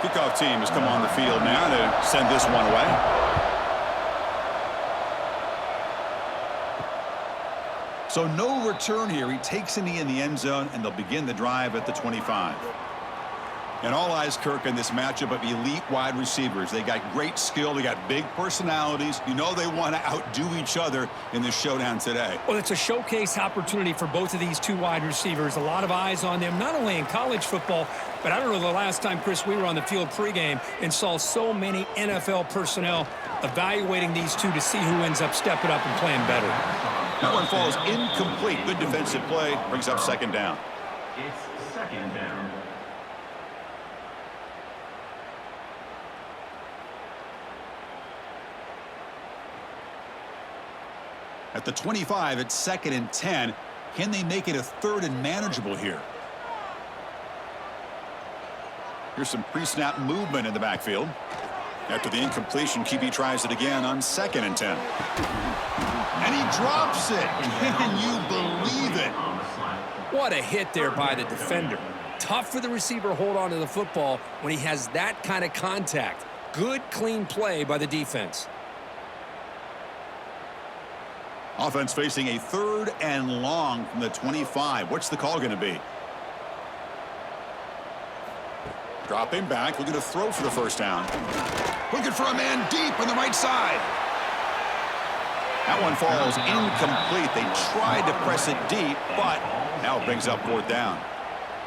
Kickoff team has come on the field now to send this one away. So no return here. He takes a knee in the end zone, and they'll begin the drive at the 25. And all eyes, Kirk, in this matchup of elite wide receivers. They got great skill. They got big personalities. You know they want to outdo each other in this showdown today. Well, it's a showcase opportunity for both of these two wide receivers. A lot of eyes on them, not only in college football, but I don't know the last time, Chris, we were on the field pregame and saw so many NFL personnel evaluating these two to see who ends up stepping up and playing better. That one falls incomplete. Good defensive play. Brings up second down. It's second down. At the 25, it's 2nd and 10. Can they make it a 3rd and manageable here? Here's some pre-snap movement in the backfield. After the incompletion, QB tries it again on 2nd and 10. And he drops it. Can you believe it? What a hit there by the defender. Tough for the receiver to hold on to the football when he has that kind of contact. Good, clean play by the defense. Offense facing a 3rd and long from the 25. What's the call going to be? Dropping back, looking to throw for the first down. Looking for a man deep on the right side. That one falls incomplete. They tried to press it deep, but now it brings up 4th down.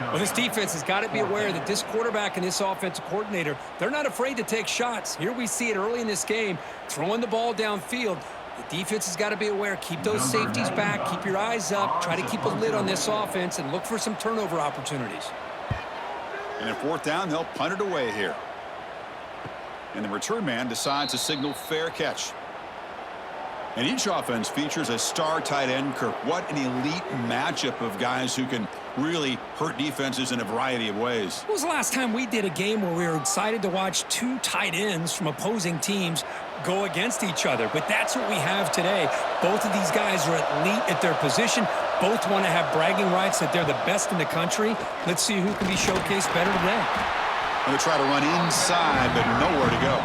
Well, this defense has got to be aware that this quarterback and this offensive coordinator, they're not afraid to take shots. Here we see it early in this game, throwing the ball downfield. The defense has got to be aware. Keep those safeties back. Keep your eyes up. Try to keep a lid on this offense and look for some turnover opportunities. And at 4th down, they'll punt it away here. And the return man decides to signal fair catch. And each offense features a star tight end, Kirk. What an elite matchup of guys who can really hurt defenses in a variety of ways. When was the last time we did a game where we were excited to watch two tight ends from opposing teams go against each other? But that's what we have today. Both of these guys are elite at their position. Both want to have bragging rights that they're the best in the country. Let's see who can be showcased better today. Going to try to run inside, but nowhere to go.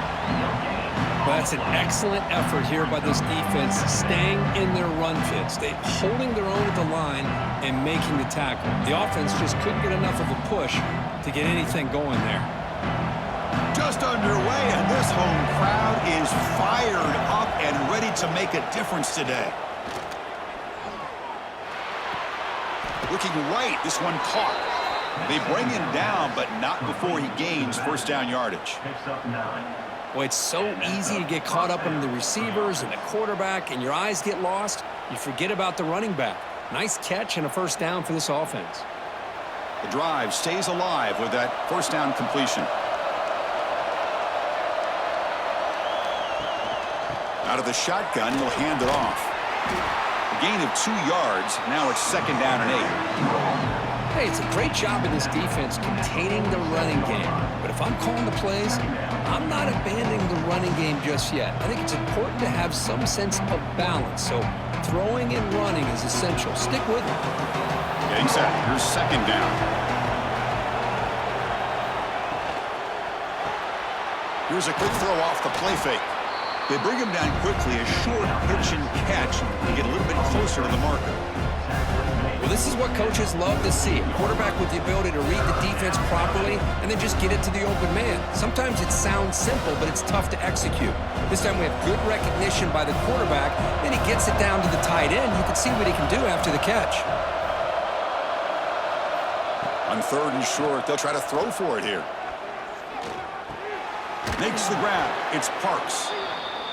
Well, that's an excellent effort here by this defense, staying in their run fits. They holding their own at the line and making the tackle. The offense just couldn't get enough of a push to get anything going there. Just underway, and this home crowd is fired up and ready to make a difference today. Looking right, this one caught. They bring him down, but not before he gains first down yardage. Picks up 9. Well, it's so easy to get caught up in the receivers and the quarterback, and your eyes get lost. You forget about the running back. Nice catch and a first down for this offense. The drive stays alive with that first down completion. Out of the shotgun, he'll hand it off. A gain of 2 yards. Now it's 2nd down and 8. Hey, it's a great job in this defense containing the running game. But if I'm calling the plays, I'm not abandoning the running game just yet. I think it's important to have some sense of balance. So throwing and running is essential. Stick with it. Getting set. Here's 2nd down. Here's a quick throw off the play fake. They bring him down quickly. A short pitch and catch to get a little bit closer to the marker. Well, this is what coaches love to see. A quarterback with the ability to read the defense properly and then just get it to the open man. Sometimes it sounds simple, but it's tough to execute. This time we have good recognition by the quarterback. Then he gets it down to the tight end. You can see what he can do after the catch. On 3rd and short, they'll try to throw for it here. Makes the grab. It's Parks.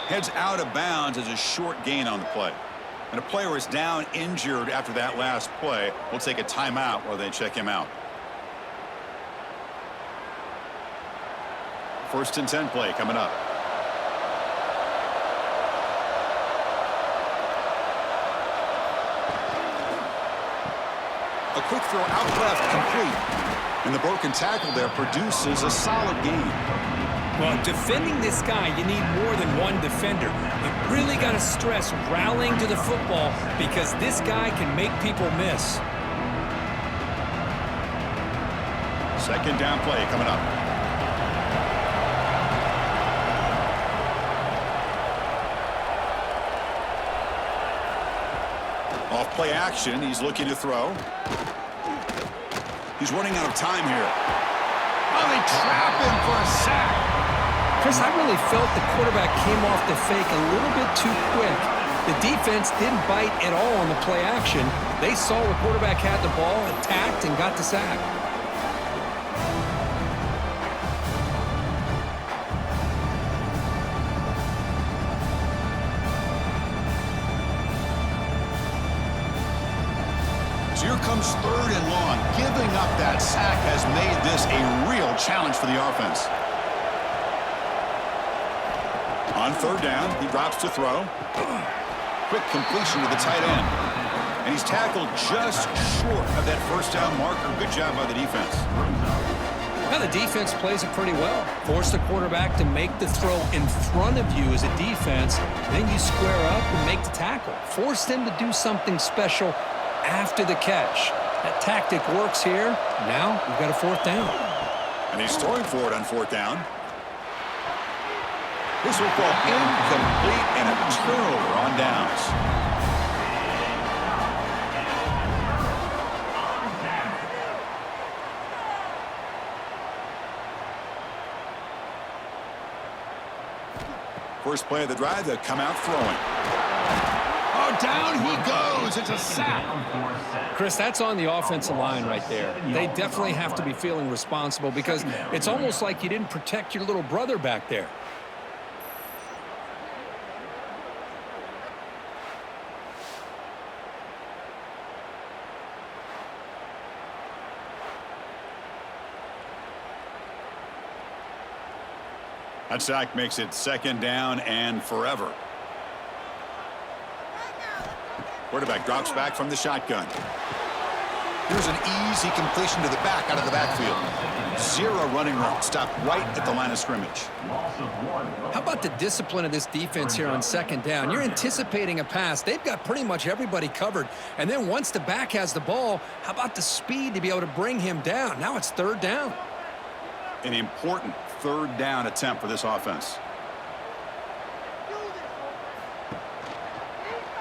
Heads out of bounds as a short gain on the play. And a player is down injured after that last play. We'll take a timeout while they check him out. 1st and 10 play coming up. A quick throw out left, complete. And the broken tackle there produces a solid gain. Well, defending this guy, you need more than one defender. You really got to stress rallying to the football because this guy can make people miss. 2nd down play coming up. Off play action, he's looking to throw. He's running out of time here. Oh, they trap him for a sack. Chris, I really felt the quarterback came off the fake a little bit too quick. The defense didn't bite at all on the play action. They saw the quarterback had the ball, attacked, and got the sack. So here comes 3rd and long. Giving up that sack has made this a real challenge for the offense. On 3rd down, he drops to throw. Quick completion to the tight end. And he's tackled just short of that 1st down marker. Good job by the defense. Now the defense plays it pretty well. Force the quarterback to make the throw in front of you as a defense. Then you square up and make the tackle. Force them to do something special after the catch. That tactic works here. Now we've got a 4th down. And he's throwing for it on 4th down. This will fall incomplete and a turnover on downs. First play of the drive, they'll come out throwing. Oh, down he goes. It's a sack. Chris, that's on the offensive line right there. They definitely have to be feeling responsible because it's almost like you didn't protect your little brother back there. That sack makes it 2nd down and forever. Quarterback drops back from the shotgun. Here's an easy completion to the back out of the backfield. 0 running room. Stopped right at the line of scrimmage. How about the discipline of this defense here on 2nd down? You're anticipating a pass. They've got pretty much everybody covered. And then once the back has the ball, how about the speed to be able to bring him down? Now it's 3rd down. An important 3rd down attempt for this offense.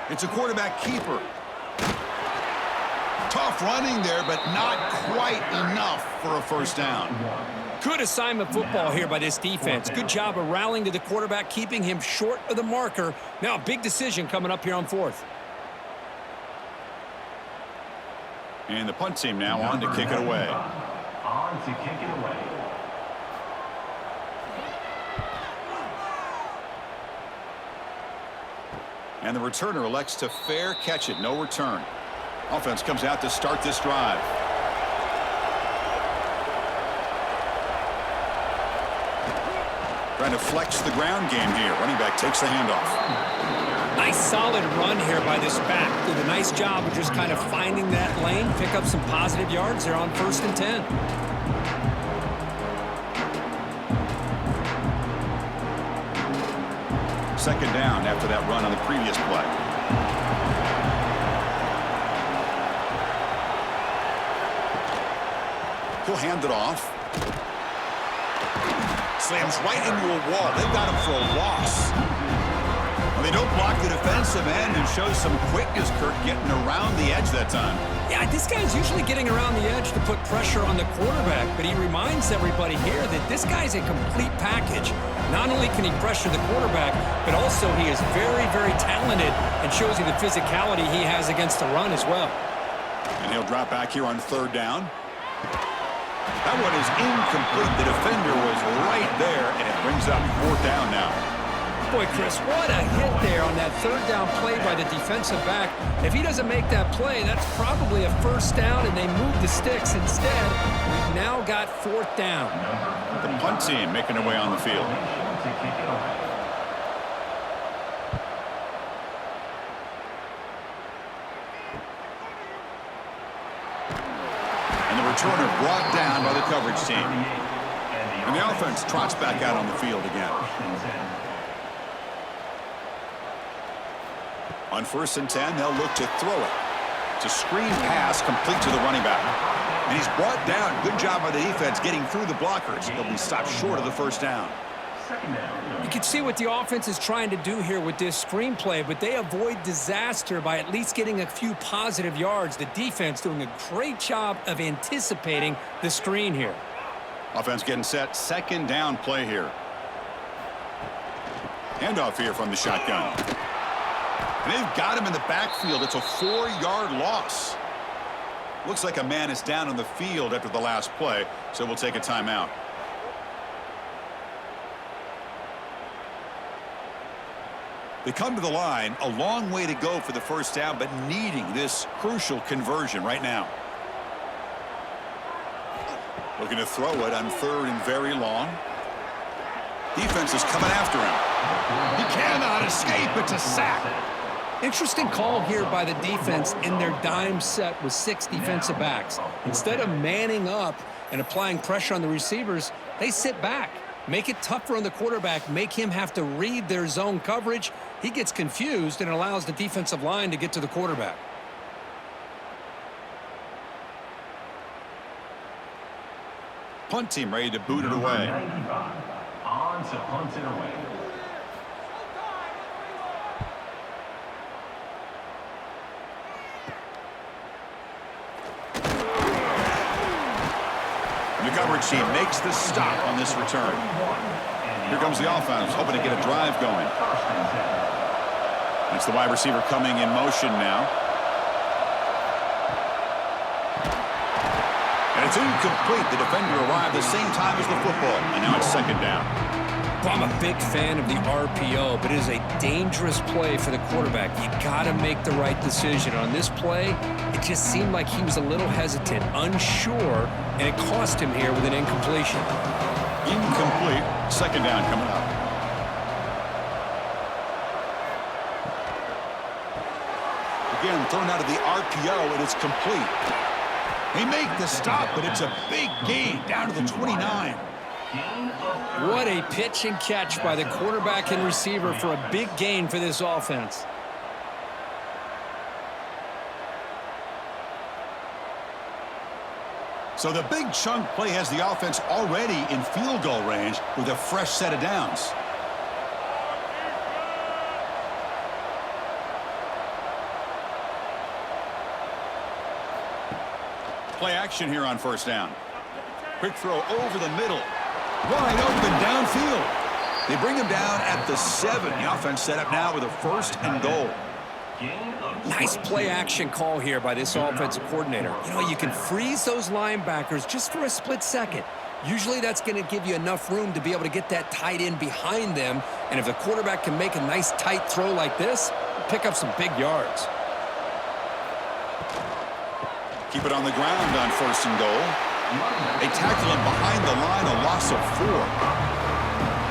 It's a quarterback keeper. Tough running there, but not quite enough for a 1st down. Good assignment football here by this defense. Good job of rallying to the quarterback, keeping him short of the marker. Now a big decision coming up here on 4th. And the punt team now on to kick it away. On to kick it away. And the returner elects to fair catch it. No return. Offense comes out to start this drive. Trying to flex the ground game here. Running back takes the handoff. Nice solid run here by this back. Did a nice job of just kind of finding that lane, pick up some positive yards there on 1st and 10. Second down after that run on the previous play. He'll hand it off. Slams right into a wall. They've got him for a loss. Well, they don't block the defensive end and show some quickness, Kirk, getting around the edge that time. Yeah, this guy's usually getting around the edge to put pressure on the quarterback, but he reminds everybody here that this guy's a complete package. Not only can he pressure the quarterback, but also he is very, very talented and shows you the physicality he has against the run as well. And he'll drop back here on 3rd down. That one is incomplete. The defender was right there, and it brings up 4th down now. Boy, Chris, what a hit there on that 3rd down play by the defensive back. If he doesn't make that play, that's probably a 1st down, and they move the sticks instead. We've now got 4th down. The punt team making their way on the field. And the returner brought down by the coverage team. And the offense trots back out on the field again. On 1st and 10, they'll look to throw it. It's a screen pass complete to the running back. And he's brought down. Good job by the defense getting through the blockers. He'll be stopped short of the 1st down. Second down. You can see what the offense is trying to do here with this screenplay, but they avoid disaster by at least getting a few positive yards. The defense doing a great job of anticipating the screen here. Offense getting set. Second down play here. Handoff here from the shotgun. And they've got him in the backfield. It's a 4-yard loss. Looks like a man is down on the field after the last play, so we'll take a timeout. They come to the line, a long way to go for the first down, but needing this crucial conversion right now. Looking to throw it on 3rd and very long. Defense is coming after him. He cannot escape. It's a sack. Interesting call here by the defense in their dime set with 6 defensive backs. Instead of manning up and applying pressure on the receivers, they sit back. Make it tougher on the quarterback. Make him have to read their zone coverage. He gets confused and allows the defensive line to get to the quarterback. Punt team ready to boot it away. 95. On to punt it away. The coverage team makes the stop on this return. Here comes the offense, hoping to get a drive going. It's the wide receiver coming in motion now. And it's incomplete. The defender arrived the same time as the football, and now it's second down. Well, I'm a big fan of the RPO, but it is a dangerous play for the quarterback. You got to make the right decision. On this play, it just seemed like he was a little hesitant, unsure, and it cost him here with an incompletion. Incomplete. Second down coming up. Again, thrown out of the RPO, and it's complete. They make the stop, but it's a big gain down to the 29. What a pitch and catch by the quarterback and receiver for a big gain for this offense. So the big chunk play has the offense already in field goal range with a fresh set of downs. Play action here on first down. Quick throw over the middle. Wide open downfield. They bring him down at the 7. The offense set up now with a 1st and goal. Nice play action call here by this offensive coordinator. You know, you can freeze those linebackers just for a split second. Usually that's going to give you enough room to be able to get that tight end behind them. And if the quarterback can make a nice tight throw like this, pick up some big yards. Keep it on the ground on 1st and goal. They tackle him behind the line, a loss of 4.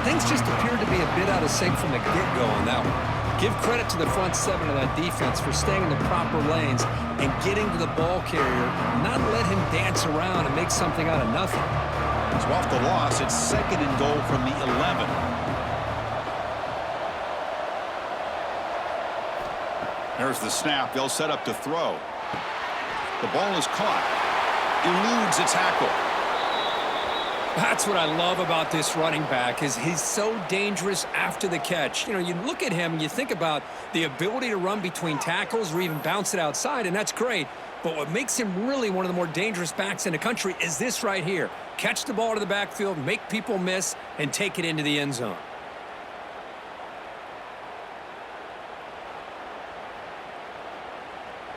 Things just appeared to be a bit out of sync from the get-go on that one. Give credit to the front 7 of that defense for staying in the proper lanes and getting to the ball carrier, not let him dance around and make something out of nothing. So off the loss, it's 2nd and goal from the 11. There's the snap. They'll set up to throw. The ball is caught. Eludes a tackle. That's what I love about this running back is he's so dangerous after the catch. You know, you look at him and you think about the ability to run between tackles or even bounce it outside, and that's great. But what makes him really one of the more dangerous backs in the country is this right here. Catch the ball to the backfield, make people miss, and take it into the end zone.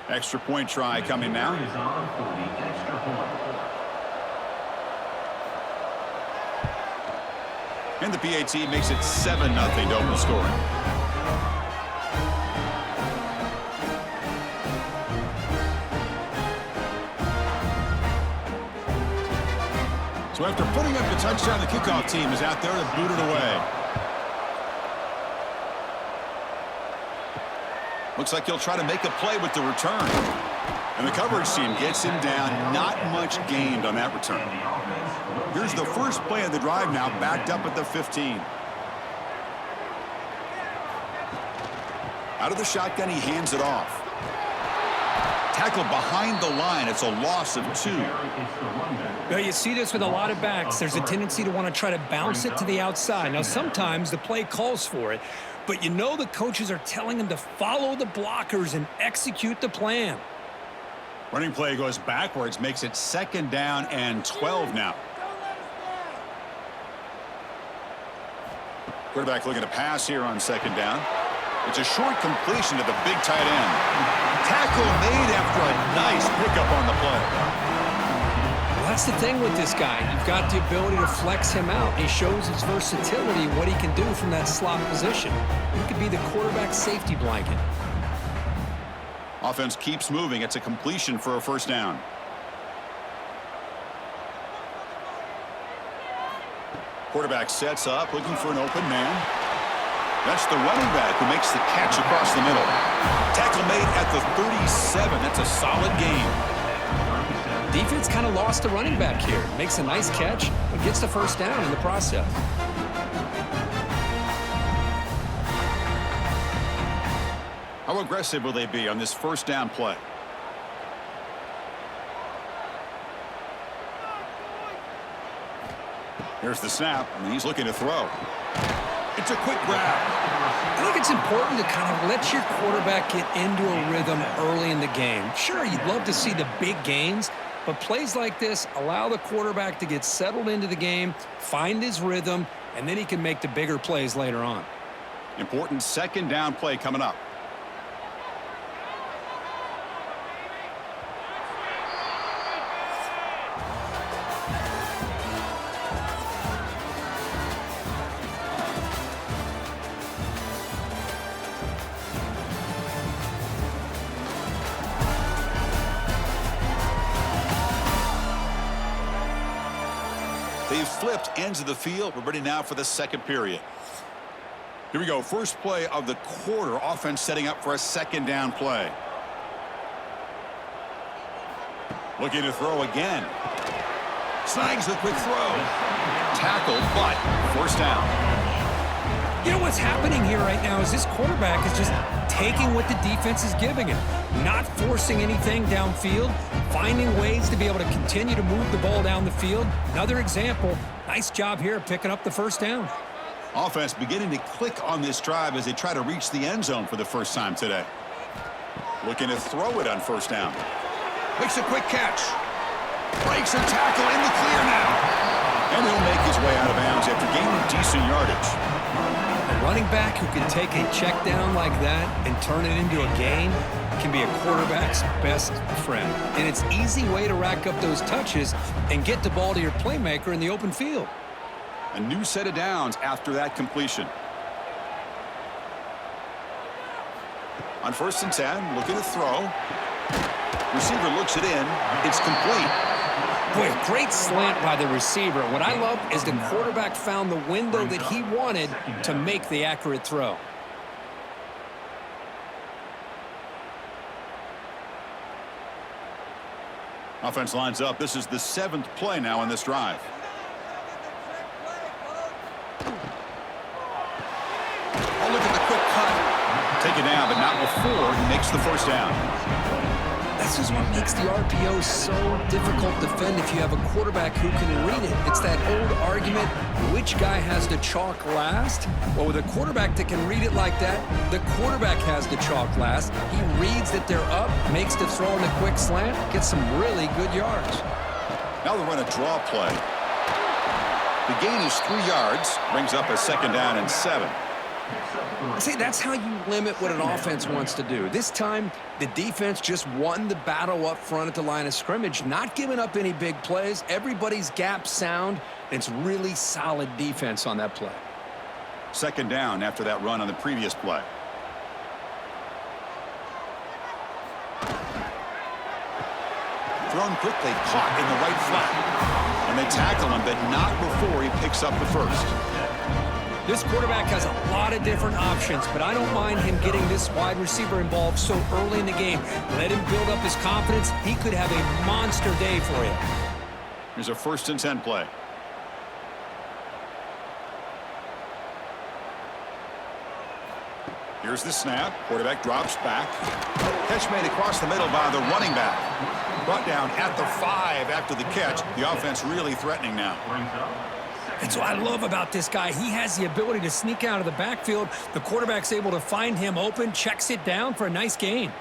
Extra point try coming now. Is on for the extra point. And the PAT makes it 7-0 to open scoring. So after putting up the touchdown, the kickoff team is out there to boot it away. Looks like he'll try to make a play with the return. And the coverage team gets him down. Not much gained on that return. Here's the first play of the drive now, backed up at the 15. Out of the shotgun, he hands it off. Tackle behind the line. It's a loss of 2. Well, you see this with a lot of backs. There's a tendency to want to try to bounce it to the outside. Now, sometimes the play calls for it, but you know the coaches are telling them to follow the blockers and execute the plan. Running play goes backwards, makes it 2nd down and 12 now. Quarterback looking to pass here on 2nd down. It's a short completion to the big tight end. Tackle made after a nice pickup on the play. Well, that's the thing with this guy. You've got the ability to flex him out. He shows his versatility, what he can do from that slot position. He could be the quarterback safety blanket. Offense keeps moving. It's a completion for a 1st down. Quarterback sets up, looking for an open man. That's the running back who makes the catch across the middle. Tackle made at the 37. That's a solid gain. Defense kind of lost the running back here. Makes a nice catch, but gets the 1st down in the process. How aggressive will they be on this 1st down play? Here's the snap, and he's looking to throw. It's a quick grab. I think it's important to kind of let your quarterback get into a rhythm early in the game. Sure, you'd love to see the big gains, but plays like this allow the quarterback to get settled into the game, find his rhythm, and then he can make the bigger plays later on. Important 2nd down play coming up. They've flipped ends of the field. We're ready now for the 2nd period. Here we go. First play of the quarter. Offense setting up for a 2nd down play. Looking to throw again. Snags the quick throw. Tackled, but 1st down. You know what's happening here right now is this quarterback is just taking what the defense is giving him, not forcing anything downfield, finding ways to be able to continue to move the ball down the field. Another example, nice job here picking up the 1st down. Offense beginning to click on this drive as they try to reach the end zone for the first time today. Looking to throw it on 1st down. Makes a quick catch. Breaks a tackle in the clear now. And he'll make his way out of bounds after gaining decent yardage. A running back who can take a check down like that and turn it into a gain can be a quarterback's best friend. And it's an easy way to rack up those touches and get the ball to your playmaker in the open field. A new set of downs after that completion. On 1st and 10, looking to throw. Receiver looks it in. It's complete. Boy, great slant by the receiver. What I love is the quarterback found the window that he wanted to make the accurate throw. Offense lines up. This is the 7th play now on this drive. Oh, look at the quick cut. Take it down, but not before he makes the 1st down. This is what makes the RPO so difficult to defend if you have a quarterback who can read it. It's that old argument, which guy has the chalk last? Well, with a quarterback that can read it like that, the quarterback has the chalk last. He reads that they're up, makes the throw in a quick slant, gets some really good yards. Now they run a draw play. The gain is 3 yards, brings up a 2nd down and 7. See, that's how you limit what an offense wants to do. This time, the defense just won the battle up front at the line of scrimmage, not giving up any big plays. Everybody's gap sound. It's really solid defense on that play. 2nd down after that run on the previous play. Thrown quickly, caught in the right flat. And they tackle him, but not before he picks up the 1st. This quarterback has a lot of different options, but I don't mind him getting this wide receiver involved so early in the game. Let him build up his confidence. He could have a monster day for you. Here's a 1st and 10 play. Here's the snap. Quarterback drops back. Catch made across the middle by the running back. Brought down at the 5 after the catch. The offense really threatening now. That's what I love about this guy. He has the ability to sneak out of the backfield. The quarterback's able to find him open, checks it down for a nice gain.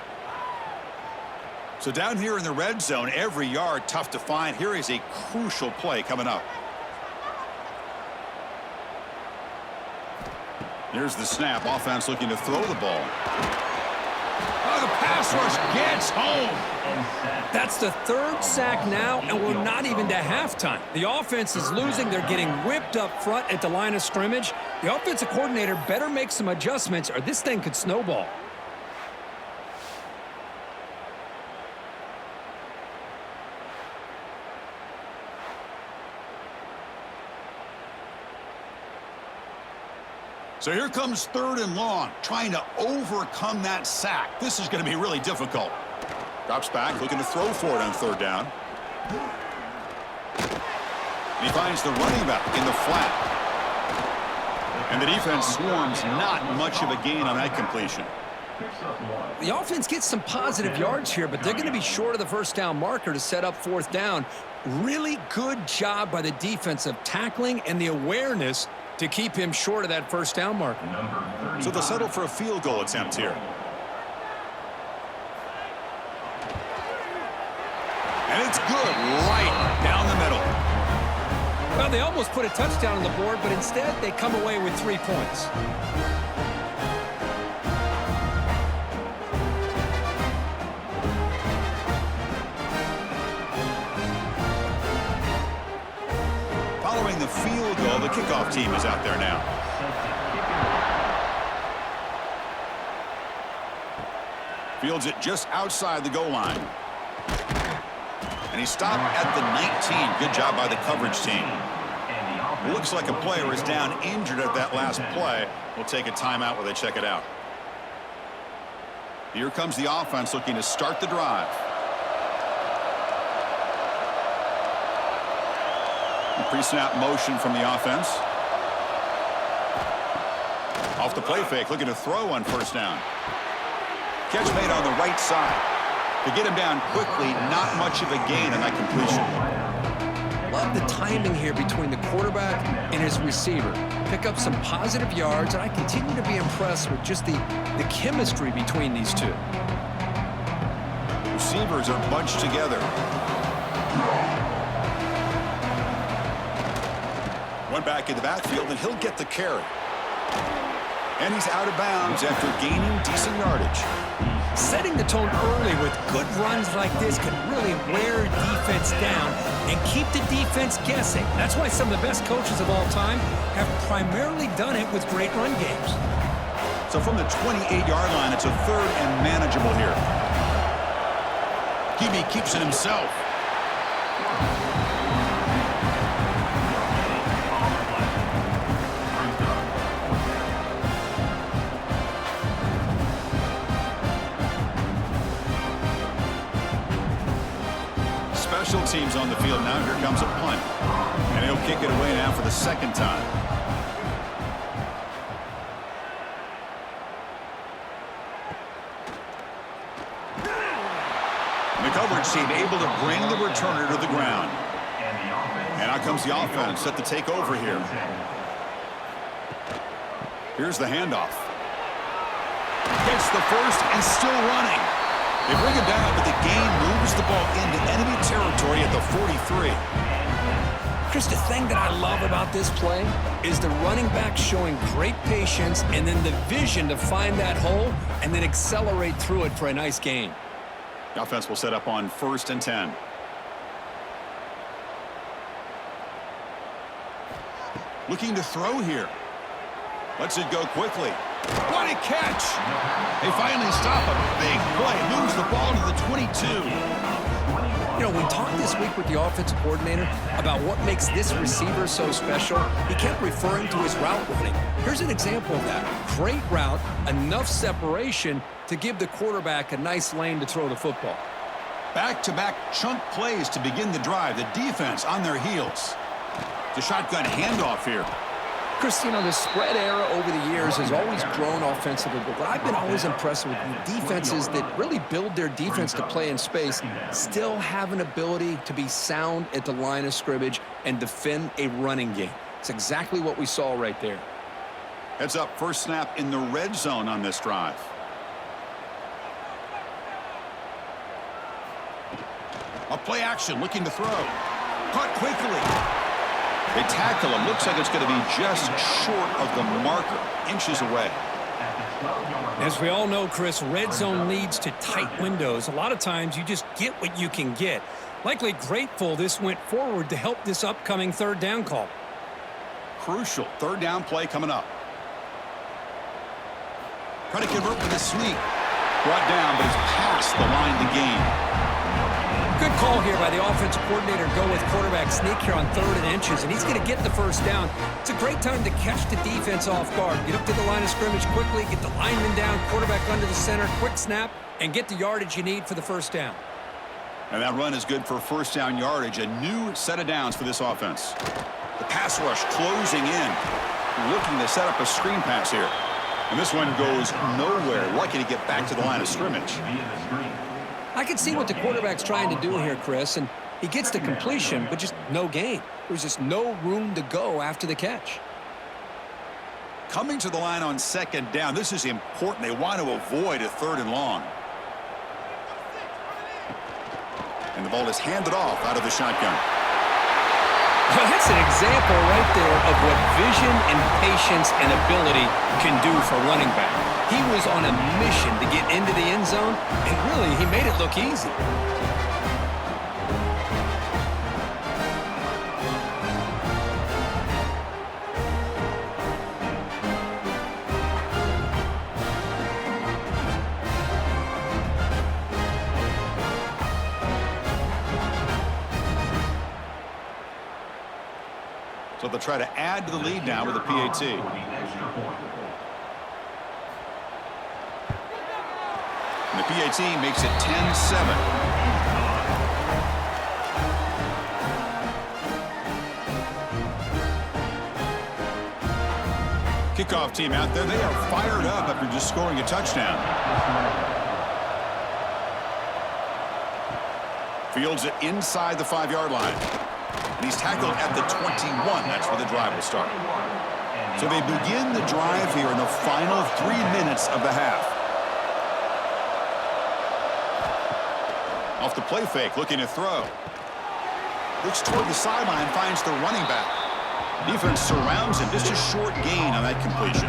So down here in the red zone, every yard tough to find. Here is a crucial play coming up. Here's the snap. Offense looking to throw the ball. Oh, the pass rush gets home. That's the 3rd sack now, and we're not even to halftime. The offense is losing. They're getting whipped up front at the line of scrimmage. The offensive coordinator better make some adjustments, or this thing could snowball. So here comes 3rd and long, trying to overcome that sack. This is going to be really difficult. Drops back, looking to throw for it on 3rd down. And he finds the running back in the flat. And the defense swarms, not much of a gain on that completion. The offense gets some positive yards here, but they're going to be short of the 1st down marker to set up 4th down. Really good job by the defense of tackling and the awareness to keep him short of that 1st down marker. So they'll settle for a field goal attempt here. And it's good right down the middle. Well, they almost put a touchdown on the board, but instead they come away with 3 points. Following the field goal, the kickoff team is out there now. Fields it just outside the goal line. And he stopped at the 19. Good job by the coverage team. Looks like a player is down injured at that last play. We'll take a timeout while they check it out. Here comes the offense looking to start the drive. Pre-snap motion from the offense. Off the play fake, looking to throw on 1st down. Catch made on the right side. To get him down quickly, not much of a gain on that completion. Love the timing here between the quarterback and his receiver. Pick up some positive yards, and I continue to be impressed with just the chemistry between these two. Receivers are bunched together. One back in the backfield, and he'll get the carry. And he's out of bounds after gaining decent yardage. Setting the tone early with good runs like this can really wear defense down and keep the defense guessing. That's why some of the best coaches of all time have primarily done it with great run games. So from the 28-yard line, it's a 3rd and manageable here. QB keeps it himself. Special teams on the field now. Here comes a punt. And he'll kick it away now for the 2nd time. And the coverage team able to bring the returner to the ground. And out comes the offense set to take over here. Here's the handoff. Gets the 1st and still running. They bring him down, but the gain moves the ball into enemy territory at the 43. Chris, the thing that I love about this play is the running back showing great patience and then the vision to find that hole and then accelerate through it for a nice gain. The offense will set up on 1st and 10. Looking to throw here. Lets it go quickly. What a catch! They finally stop a big play. Moves the ball to the 22. You know, we talked this week with the offensive coordinator about what makes this receiver so special. He kept referring to his route running. Here's an example of that. Great route, enough separation to give the quarterback a nice lane to throw the football. Back-to-back chunk plays to begin the drive. The defense on their heels. The shotgun handoff here. Chris, you know, the spread era over the years has always grown offensively, but what I've been always impressed with defenses that really build their defense to play in space still have an ability to be sound at the line of scrimmage and defend a running game. It's exactly what we saw right there. Heads up, first snap in the red zone on this drive. A play action, looking to throw. Caught quickly. They tackle him. Looks like it's going to be just short of the marker, inches away. As we all know, Chris, red zone leads to tight windows. A lot of times you just get what you can get. Likely grateful this went forward to help this upcoming third down call. Crucial third down play coming up. Trying to convert with a sneak. Brought down, but he's past the line to gain. Good call here by the offensive coordinator. Go with quarterback sneak here on 3rd and inches, and he's going to get the first down. It's a great time to catch the defense off guard. Get up to the line of scrimmage quickly, get the lineman down, quarterback under the center, quick snap, and get the yardage you need for the first down. And that run is good for first down yardage. A new set of downs for this offense. The pass rush closing in. Looking to set up a screen pass here. And this one goes nowhere. Lucky to get back to the line of scrimmage. I can see what the quarterback's trying to do here, Chris, and he gets the completion, but just no gain. There's just no room to go after the catch. Coming to the line on second down. This is important. They want to avoid a 3rd and long. And the ball is handed off out of the shotgun. Well, that's an example right there of what vision and patience and ability can do for running back. He was on a mission to get into the end zone, and really, he made it look easy. So they'll try to add to the lead now with a PAT. And the PAT makes it 10-7. Kickoff team out there. They are fired up after just scoring a touchdown. Fields it inside the 5-yard line. And he's tackled at the 21. That's where the drive will start. So they begin the drive here in the final 3 minutes of the half. Off the play fake, looking to throw. Looks toward the sideline, finds the running back. Defense surrounds him. Just a short gain on that completion.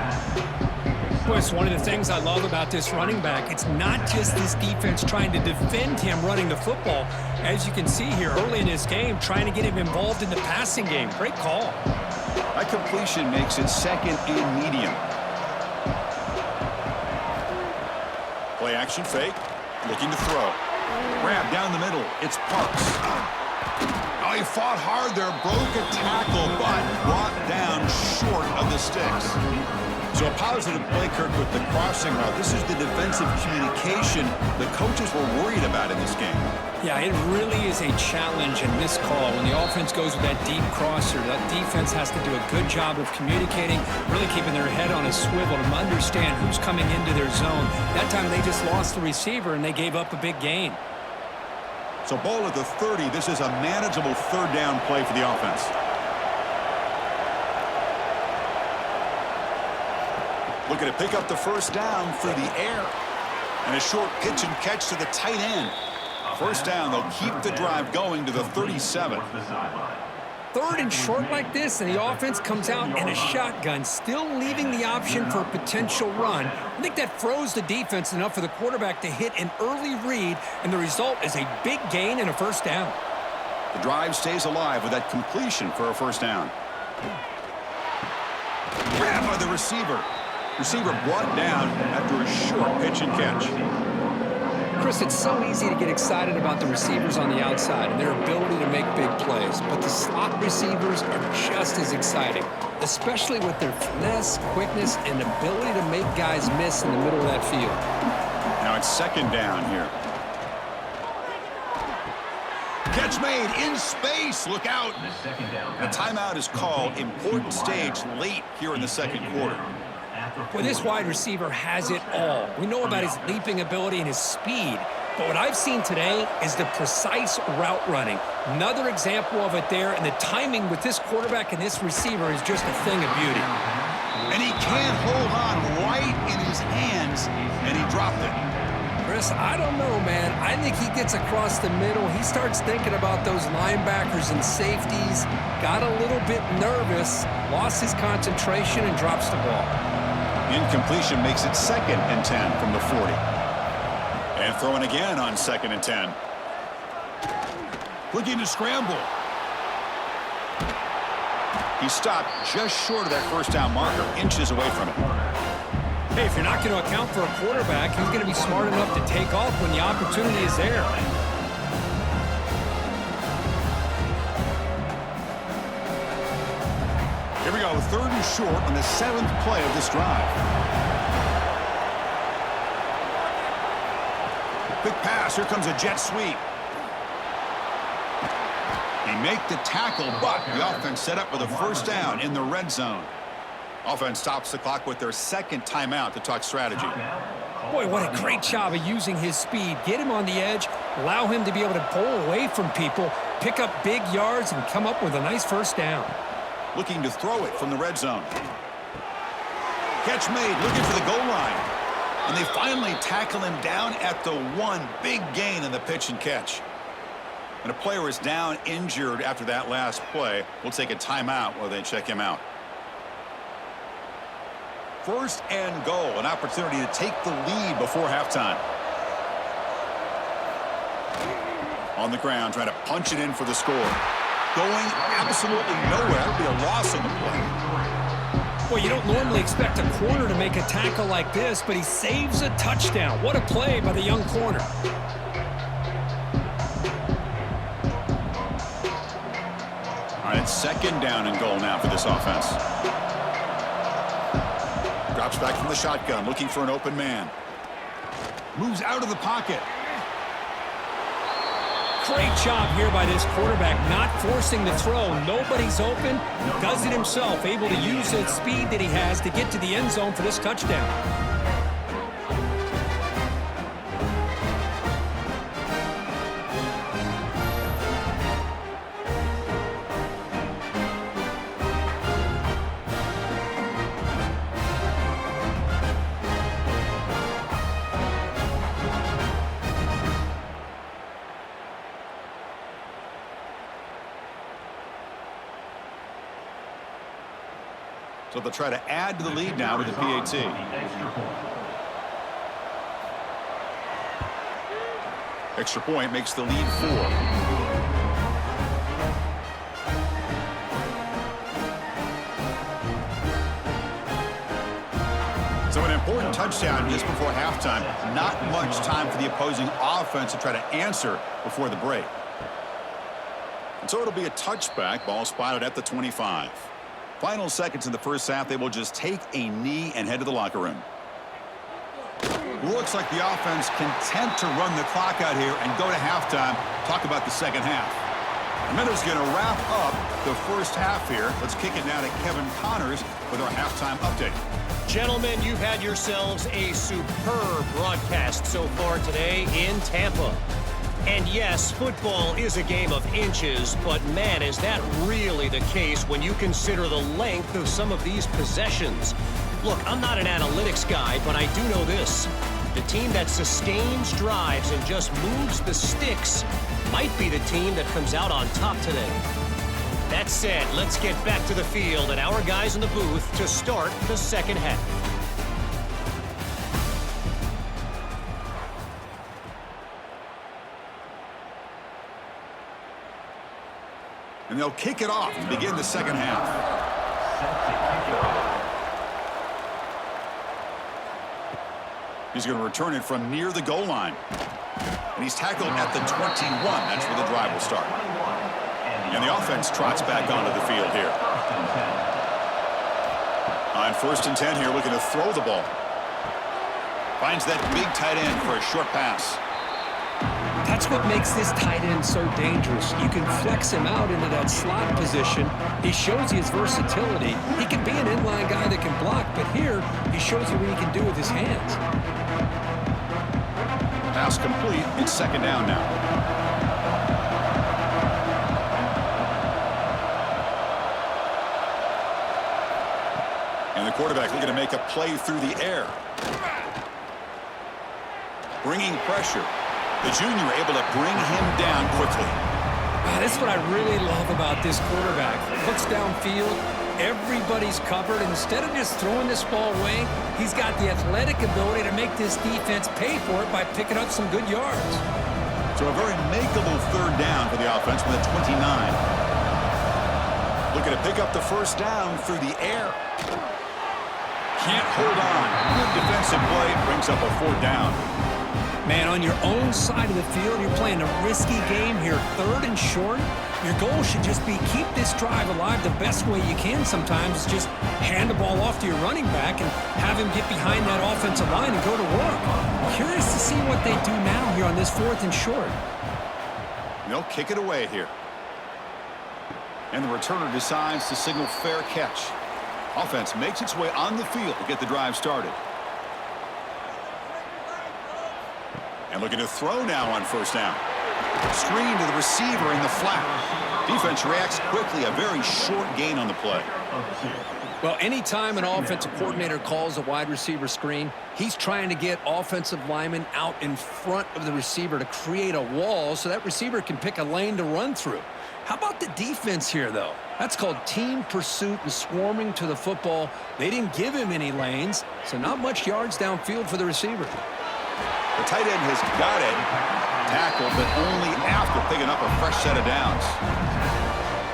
Boy, it's one of the things I love about this running back. It's not just this defense trying to defend him running the football. As you can see here early in this game, trying to get him involved in the passing game. Great call. That completion makes it 2nd and medium. Play action fake. Looking to throw. Grab down the middle. It's Parks. Oh, he fought hard there. Broke a tackle, but brought down short of the sticks. So a positive play, Kirk, with the crossing route. This is the defensive communication the coaches were worried about in this game. Yeah, it really is a challenge in this call. When the offense goes with that deep crosser, that defense has to do a good job of communicating, really keeping their head on a swivel to understand who's coming into their zone. That time they just lost the receiver and they gave up a big gain. So ball at the 30. This is a manageable 3rd down play for the offense. Looking to pick up the first down through the air. And a short pitch and catch to the tight end. First down, they'll keep the drive going to the 37. 3rd and short like this, and the offense comes out in a shotgun, still leaving the option for a potential run. I think that froze the defense enough for the quarterback to hit an early read, and the result is a big gain and a first down. The drive stays alive with that completion for a first down. Grab by the receiver. Receiver brought down after a short pitch and catch. Chris, it's so easy to get excited about the receivers on the outside and their ability to make big plays, but the slot receivers are just as exciting, especially with their finesse, quickness, and ability to make guys miss in the middle of that field. Now it's 2nd down here. Catch made in space. Look out. The second down The pass. timeout is called. Important stage late here in the second quarter. Well, this wide receiver has it all. We know about his leaping ability and his speed, but what I've seen today is the precise route running. Another example of it there, and the timing with this quarterback and this receiver is just a thing of beauty. And he can't hold on right in his hands, and he dropped it. Chris, I don't know, man. I think he gets across the middle. He starts thinking about those linebackers and safeties, got a little bit nervous, lost his concentration, and drops the ball. Incompletion makes it 2nd and 10 from the 40. And throwing again on 2nd and 10. Looking to scramble. He stopped just short of that first down marker, inches away from it. Hey, if you're not going to account for a quarterback, he's going to be smart enough to take off when the opportunity is there. Here we go, 3rd and short on the 7th play of this drive. Quick pass, here comes a jet sweep. He make the tackle, but the offense set up with a first down in the red zone. Offense stops the clock with their 2nd timeout to talk strategy. Boy, what a great job of using his speed. Get him on the edge, allow him to be able to pull away from people, pick up big yards, and come up with a nice first down. Looking to throw it from the red zone. Catch made, looking for the goal line. And they finally tackle him down at the 1. Big gain in the pitch and catch. And a player is down injured after that last play. We'll take a timeout while they check him out. 1st and goal, an opportunity to take the lead before halftime. On the ground, trying to punch it in for the score. Going absolutely nowhere. It'll be a loss on the play. Well, you don't normally expect a corner to make a tackle like this, but he saves a touchdown. What a play by the young corner. All right, it's 2nd down and goal now for this offense. Drops back from the shotgun, looking for an open man. Moves out of the pocket. Great job here by this quarterback, not forcing the throw. Nobody's open. Does it himself, able to use the speed that he has to get to the end zone for this touchdown. So they'll try to add to the lead now with the PAT. Extra point makes the lead 4. So an important touchdown just before halftime. Not much time for the opposing offense to try to answer before the break. And so it'll be a touchback. Ball spotted at the 25. Final seconds in the first half, they will just take a knee and head to the locker room. Looks like the offense content to run the clock out here and go to halftime. Talk about the second half. Minnows going to wrap up the first half here. Let's kick it now to Kevin Connors with our halftime update. Gentlemen, you've had yourselves a superb broadcast so far today in Tampa. And yes, football is a game of inches, but man, is that really the case when you consider the length of some of these possessions. Look, I'm not an analytics guy, but I do know this. The team that sustains drives and just moves the sticks might be the team that comes out on top today. That said, let's get back to the field and our guys in the booth to start the second half. And they'll kick it off to begin the second half. He's going to return it from near the goal line. And he's tackled at the 21. That's where the drive will start. And the offense trots back onto the field here. On 1st and 10 here, looking to throw the ball. Finds that big tight end for a short pass. That's what makes this tight end so dangerous. You can flex him out into that slot position. He shows you his versatility. He can be an inline guy that can block, but here he shows you what he can do with his hands. Pass complete. It's second down now. And the quarterback looking to make a play through the air. Bringing pressure. The junior able to bring him down quickly. This is what I really love about this quarterback. Looks downfield. Everybody's covered. Instead of just throwing this ball away, he's got the athletic ability to make this defense pay for it by picking up some good yards. So a very makeable third down for the offense from the 29. Looking to pick up the first down through the air. Can't hold on. Good defensive play. Brings up a fourth down. Man, on your own side of the field, you're playing a risky game here. Third and short. Your goal should just be keep this drive alive the best way you can sometimes. Just hand the ball off to your running back and have him get behind that offensive line and go to work. Curious to see what they do now here on this fourth and short. They'll kick it away here. And the returner decides to signal fair catch. Offense makes its way on the field to get the drive started. And looking to throw now on first down. Screen to the receiver in the flat. Defense reacts quickly. A very short gain on the play. Well, anytime an offensive coordinator calls a wide receiver screen, he's trying to get offensive linemen out in front of the receiver to create a wall so that receiver can pick a lane to run through. How about the defense here, though? That's called team pursuit and swarming to the football. They didn't give him any lanes, so not much yards downfield for the receiver. The tight end has got it. Tackled, but only after picking up a fresh set of downs.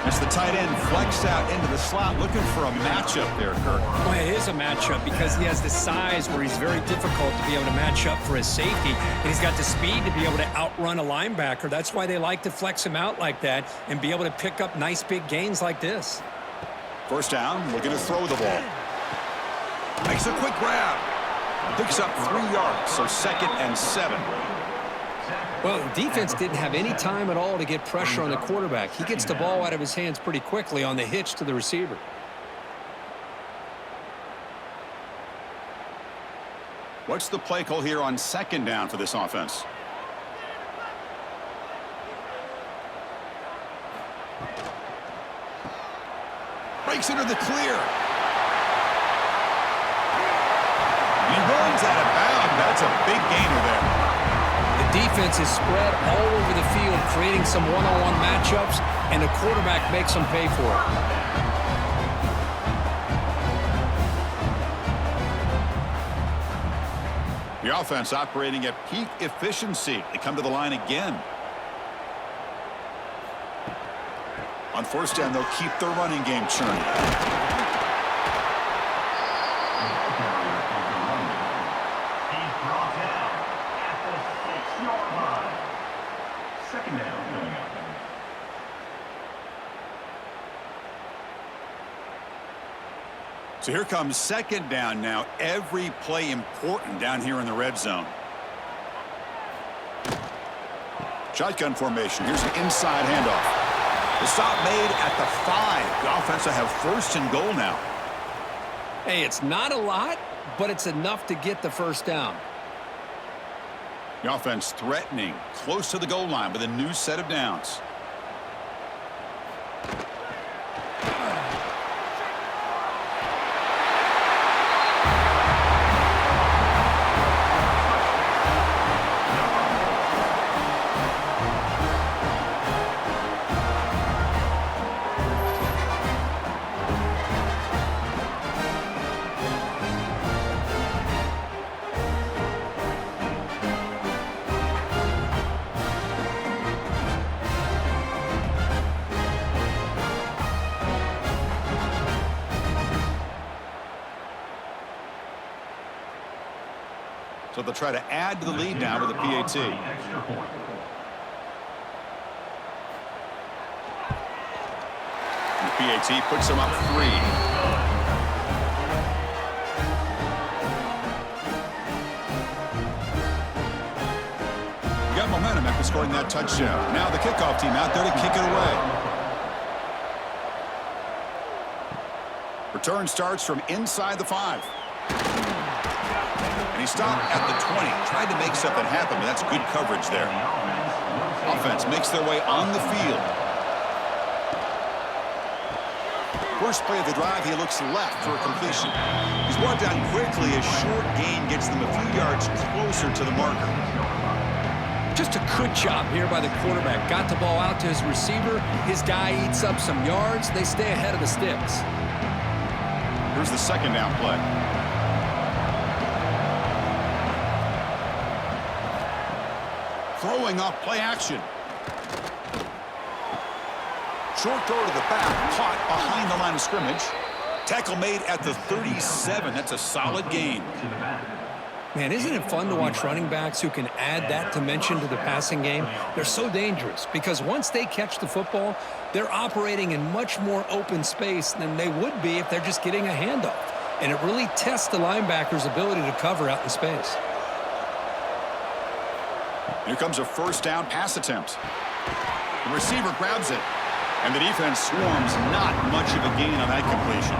As the tight end flexed out into the slot, looking for a matchup there, Kirk. Well, it is a matchup because he has the size where he's very difficult to be able to match up for his safety. And he's got the speed to be able to outrun a linebacker. That's why they like to flex him out like that and be able to pick up nice big gains like this. First down, looking to throw the ball. Makes a quick grab. Picks up 3 yards, so 2nd and 7. Well, the defense didn't have any time at all to get pressure on the quarterback. He gets the ball out of his hands pretty quickly on the hitch to the receiver. What's the play call here on second down for this offense? Breaks into the clear. He runs out of bounds. That's a big gainer there. The defense is spread all over the field, creating some one-on-one matchups, and the quarterback makes them pay for it. The offense operating at peak efficiency. They come to the line again. On first down, they'll keep their running game churning. So here comes second down now. Every play important down here in the red zone. Shotgun formation. Here's an inside handoff. The stop made at the 5. The offense will have first and goal now. Hey, it's not a lot, but it's enough to get the first down. The offense threatening, close to the goal line with a new set of downs. So they'll try to add to the lead now with a PAT. And the PAT puts them up 3. You got momentum. momentum after scoring that touchdown. Now the kickoff team out there to kick it away. Return starts from inside the 5. And he stopped at the 20. Tried to make something happen, but that's good coverage there. Offense makes their way on the field. First play of the drive, he looks left for a completion. He's brought down quickly. A short gain gets them a few yards closer to the marker. Just a good job here by the quarterback. Got the ball out to his receiver. His guy eats up some yards. They stay ahead of the sticks. Here's the second down play. Throwing off play action. Short throw to the back, caught behind the line of scrimmage. Tackle made at the 37. That's a solid gain. Man, isn't it fun to watch running backs who can add that dimension to the passing game? They're so dangerous because once they catch the football, they're operating in much more open space than they would be if they're just getting a handoff. And it really tests the linebacker's ability to cover out in space. Here comes a first down pass attempt. The receiver grabs it. And the defense swarms. Not much of a gain on that completion.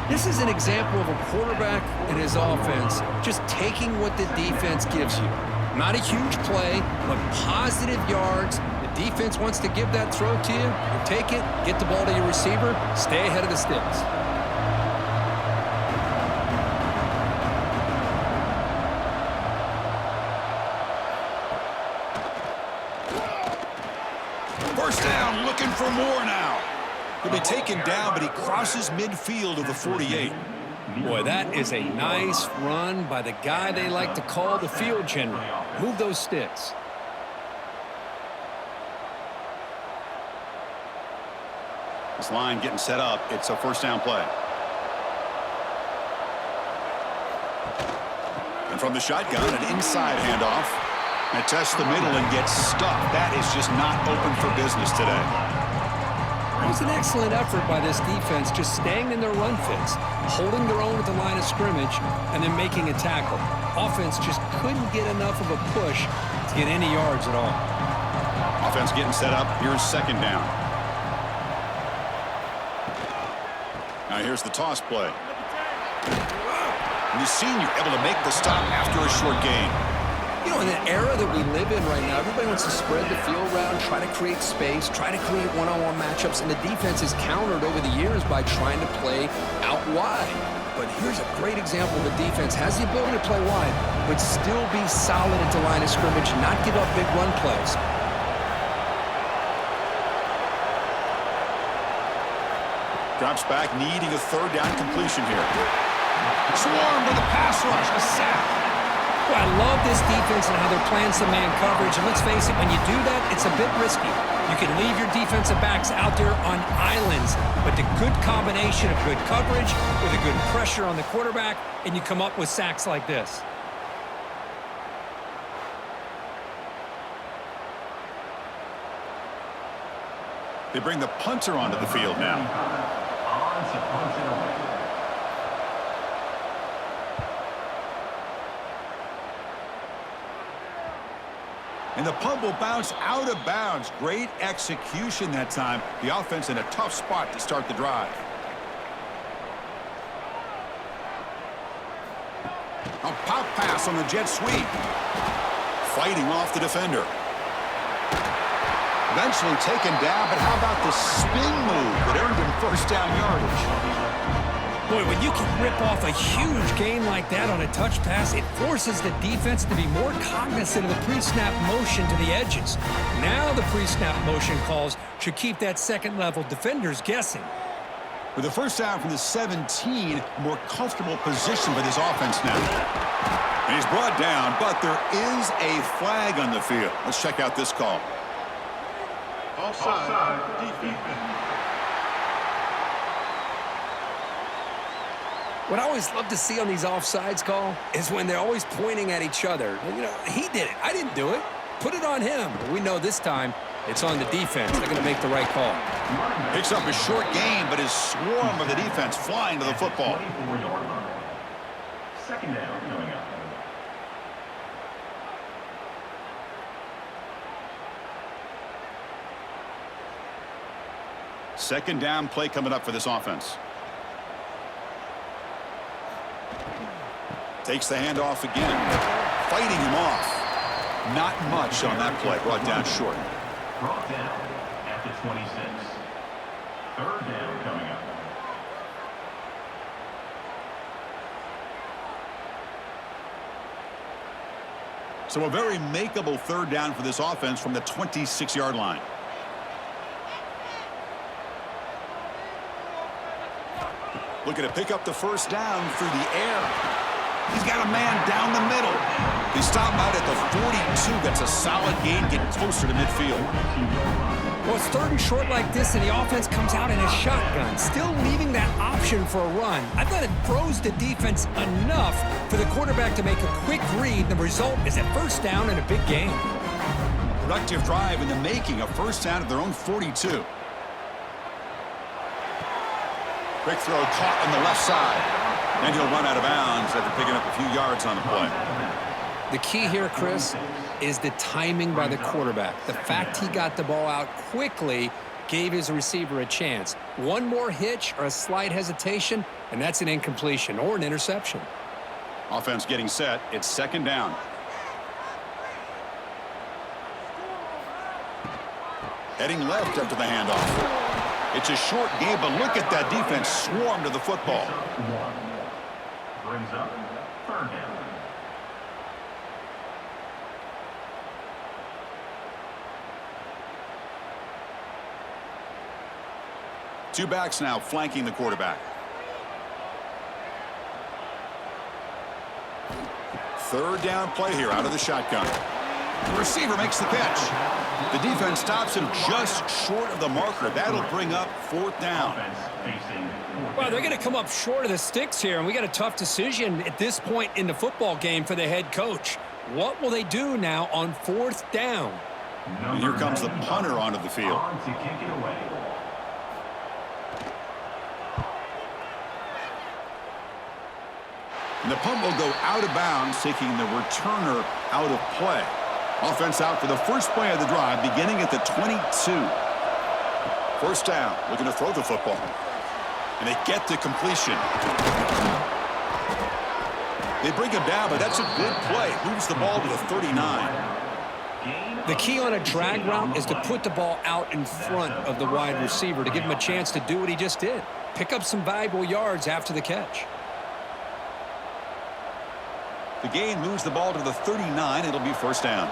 This is an example of a quarterback and his offense just taking what the defense gives you. Not a huge play, but positive yards. The defense wants to give that throw to you. You take it, get the ball to your receiver, stay ahead of the sticks. First down, looking for more now. He'll be taken down, but he crosses midfield of the 48. Boy, that is a nice run by the guy they like to call the field general. Move those sticks. This line getting set up. It's a first down play. And from the shotgun, an inside handoff. And tests the middle and gets stuffed. That is just not open for business today. It was an excellent effort by this defense, just staying in their run fits, holding their own at the line of scrimmage, and then making a tackle. Offense just couldn't get enough of a push to get any yards at all. Offense getting set up. Here's second down. Now here's the toss play. And the senior able to make the stop after a short gain. You know, in the era that we live in right now, everybody wants to spread the field around, try to create space, try to create one-on-one matchups, and the defense is countered over the years by trying to play out wide. But here's a great example of a defense has the ability to play wide, but still be solid at the line of scrimmage, not give up big run plays. Drops back, needing a third down completion here. Swarm with a pass rush, a sack. Well, I love this defense and how they're playing some man coverage. And let's face it, when you do that, it's a bit risky. You can leave your defensive backs out there on islands, but the good combination of good coverage with a good pressure on the quarterback, and you come up with sacks like this. They bring the punter onto the field now. On to punt it away. And the punt will bounce out of bounds. Great execution that time. The offense in a tough spot to start the drive. A pop pass on the jet sweep. Fighting off the defender. Eventually taken down, but how about the spin move that earned him first down yardage? Boy, when you can rip off a huge gain like that on a touch pass, it forces the defense to be more cognizant of the pre-snap motion to the edges. Now the pre-snap motion calls should keep that second-level defenders guessing. With the first down from the 17, more comfortable position for this offense now. And he's brought down, but there is a flag on the field. Let's check out this call. Offside, defense. What I always love to see on these offsides call is when they're always pointing at each other. You know, he did it. I didn't do it. Put it on him. But we know this time it's on the defense. They're going to make the right call. Picks up a short gain, but his swarm of the defense flying to the football. Second down coming up. Second down play coming up for this offense. Takes the handoff again. Fighting him off. Not much on that play. Brought down short. Brought down at the 26. Third down coming up. So a very makeable third down for this offense from the 26-yard line. Looking to pick up the first down through the air. He's got a man down the middle. He stopped out at the 42. That's a solid gain, getting closer to midfield. Well, it's third and short like this, and the offense comes out in a shotgun, still leaving that option for a run. I thought it froze the defense enough for the quarterback to make a quick read. The result is a first down and a big gain. Productive drive in the making, a first down at their own 42. Quick throw caught on the left side. And he'll run out of bounds after picking up a few yards on the play. The key here, Chris, is the timing by the quarterback. The fact he got the ball out quickly gave his receiver a chance. One more hitch or a slight hesitation, and that's an incompletion or an interception. Offense getting set. It's second down. Heading left after the handoff. It's a short game, but look at that defense swarm to the football. Brings up third down. Two backs now flanking the quarterback. Third down play here out of the shotgun. The receiver makes the catch. The defense stops him just short of the marker. That'll bring up fourth down. Well, they're going to come up short of the sticks here, and we got a tough decision at this point in the football game for the head coach. What will they do now on fourth down? And here comes the punter onto the field. On to kick it away. And the punt will go out of bounds, taking the returner out of play. Offense out for the first play of the drive, beginning at the 22. First down, looking to throw the football. And they get the completion. They bring him down, but that's a good play. Moves the ball to the 39. The key on a drag route is to put the ball out in front of the wide receiver to give him a chance to do what he just did. Pick up some valuable yards after the catch. The gain moves the ball to the 39. It'll be first down.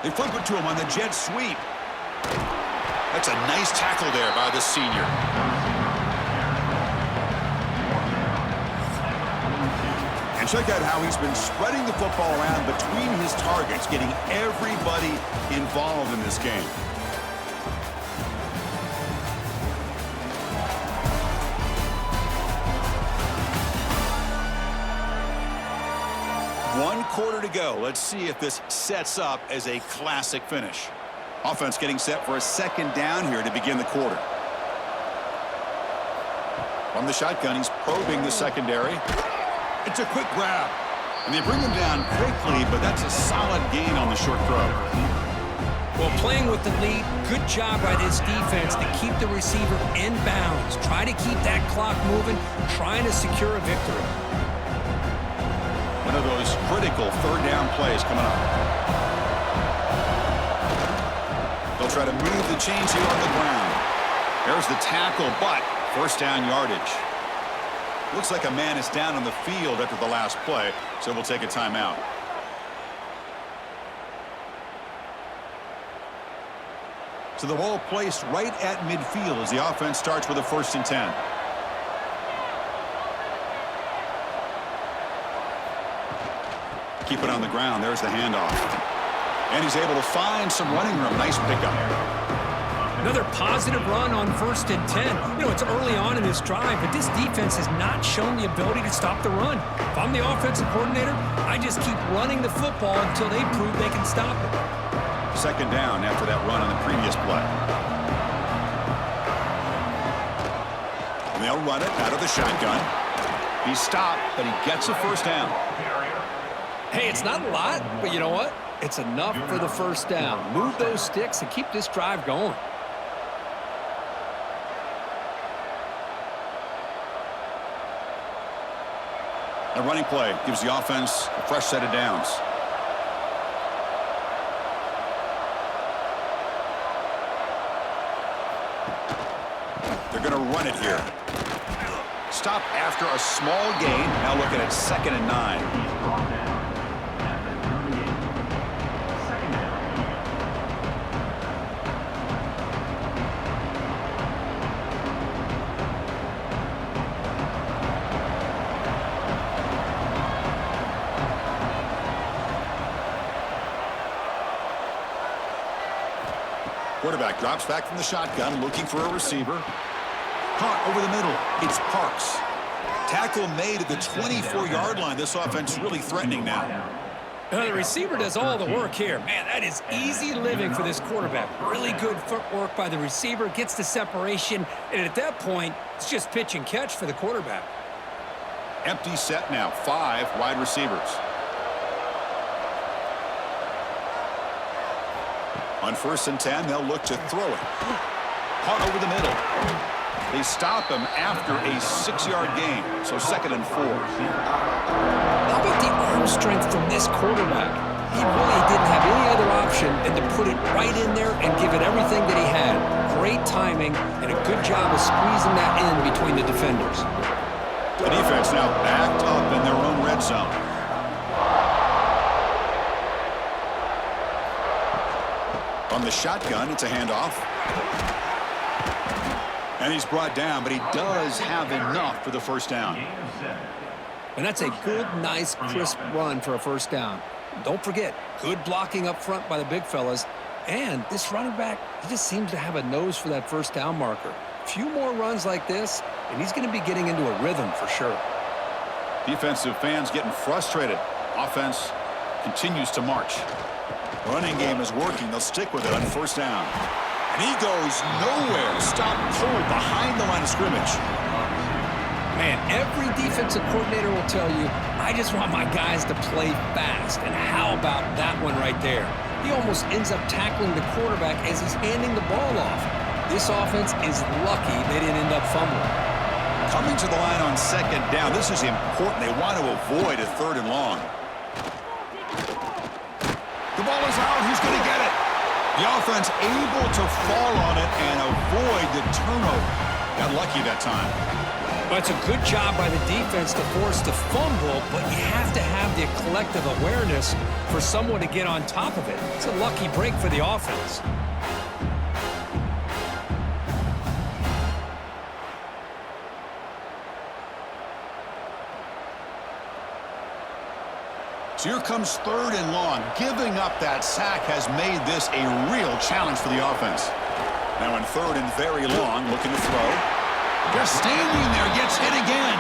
They flip it to him on the jet sweep. That's a nice tackle there by the senior. And check out how he's been spreading the football around between his targets, getting everybody involved in this game. One quarter to go. Let's see if this sets up as a classic finish. Offense getting set for a second down here to begin the quarter. From the shotgun, he's probing the secondary. It's a quick grab. And they bring him down quickly, but that's a solid gain on the short throw. Well, playing with the lead, good job by this defense to keep the receiver in bounds. Try to keep that clock moving, trying to secure a victory. One of those critical third down plays coming up. They'll try to move the chains here on the ground. There's the tackle, but first down yardage. Looks like a man is down on the field after the last play, so we'll take a timeout. So the ball placed right at midfield as the offense starts with a 1st and 10. Keep it on the ground. There's the handoff. And he's able to find some running room. Nice pickup. Another positive run on 1st and 10. You know, it's early on in this drive, but this defense has not shown the ability to stop the run. If I'm the offensive coordinator, I just keep running the football until they prove they can stop it. Second down after that run on the previous play. And they'll run it out of the shotgun. He's stopped, but he gets a first down. Hey, it's not a lot, but you know what? It's enough for the first down. Move those sticks and keep this drive going. A running play gives the offense a fresh set of downs. They're going to run it here. Stop after a small gain. Now looking at 2nd and 9. Quarterback drops back from the shotgun, looking for a receiver. Caught over the middle. It's Parks. Tackle made at the 24-yard line. This offense really threatening now. The receiver does all the work here. Man, that is easy living for this quarterback. Really good footwork by the receiver. Gets the separation. And at that point, it's just pitch and catch for the quarterback. Empty set now. 5 wide receivers. On 1st and 10, they'll look to throw it. Caught over the middle. They stop him after a 6-yard gain, so 2nd and 4. How about the arm strength from this quarterback? He really didn't have any other option than to put it right in there and give it everything that he had. Great timing and a good job of squeezing that in between the defenders. The defense now backed up in their own red zone. On the shotgun, it's a handoff. And he's brought down, but he does have enough for the first down. And that's a good, nice, crisp run for a first down. Don't forget, good blocking up front by the big fellas. And this running back, he just seems to have a nose for that first down marker. A few more runs like this, and he's going to be getting into a rhythm for sure. Defensive fans getting frustrated. Offense continues to march. Running game is working. They'll stick with it on first down. And he goes nowhere. Stop cold behind the line of scrimmage. Man, every defensive coordinator will tell you, I just want my guys to play fast. And how about that one right there? He almost ends up tackling the quarterback as he's handing the ball off. This offense is lucky they didn't end up fumbling. Coming to the line on 2nd down. This is important. They want to avoid a 3rd and long. The ball is out. Who's going to get it? The offense able to fall on it and avoid the turnover. Got lucky that time. Well, it's a good job by the defense to force the fumble, but you have to have the collective awareness for someone to get on top of it. It's a lucky break for the offense. So here comes 3rd and long. Giving up that sack has made this a real challenge for the offense. Now in 3rd and very long, looking to throw. Just standing there, gets hit again.